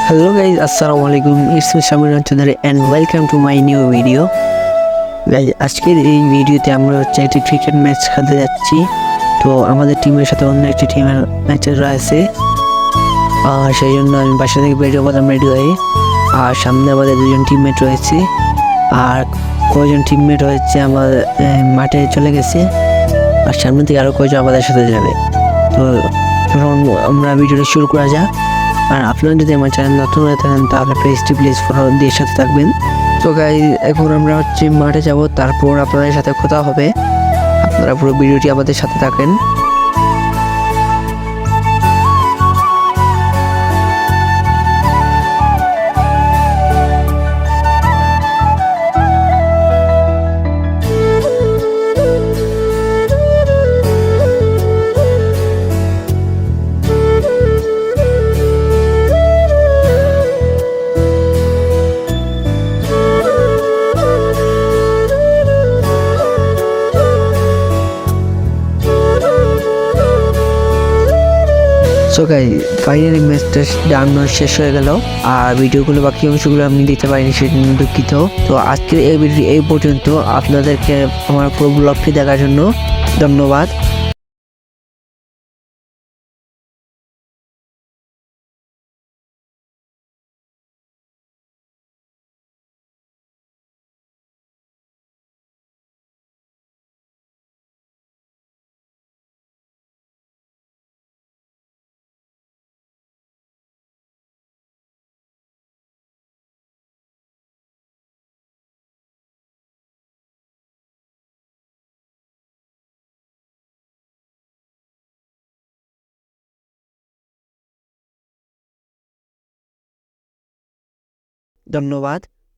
Hello guys, Assalamualaikum. It's me Shamir Chowdhury and welcome to my new video. Guys, আজকের এই ভিডিওতে আমরা একটি ক্রিকেট ম্যাচ খেলতে যাচ্ছি। তো আমাদের টিমের সাথে অন্য একটি টিমের ম্যাচে রয়েছে, আর সেই জন্য আমি বাসা থেকে বেরিয়ে পড়লাম রেডি হয়ে। আর সামনে আমাদের দুজন টিমমেট রয়েছে, আর কয়েকজন টিমমেট হচ্ছে আমার মাঠে চলে গেছে, আর সামনে থেকে আরও কয়েকজন আমাদের সাথে যাবে। তো আমরা ভিডিওটা শুরু করা যাক। আর আপনারা যদি আমার চ্যানেল নতুন হয়ে থাকেন তাহলে প্লিজ ফলো দিয়ে সাথে থাকবেন। তো গাইস, এখন আমরা মাঠে যাব, তারপর আপনাদের সাথে কথা হবে। আপনারা পুরো ভিডিওটি আমাদের সাথে থাকেন। সো গাইস, ফাইনালি ম্যাচটা ডান শেষ হয়ে গেল, আর ভিডিওগুলো বাকি অংশগুলো আমি দিতে পারিনি, সেজন্য দুঃখিত। তো আজকের এই ভিডিও এই পর্যন্ত। আপনাদেরকে আমার পুরো ব্লগটি দেখার জন্য ধন্যবাদ। ধন্যবাদ।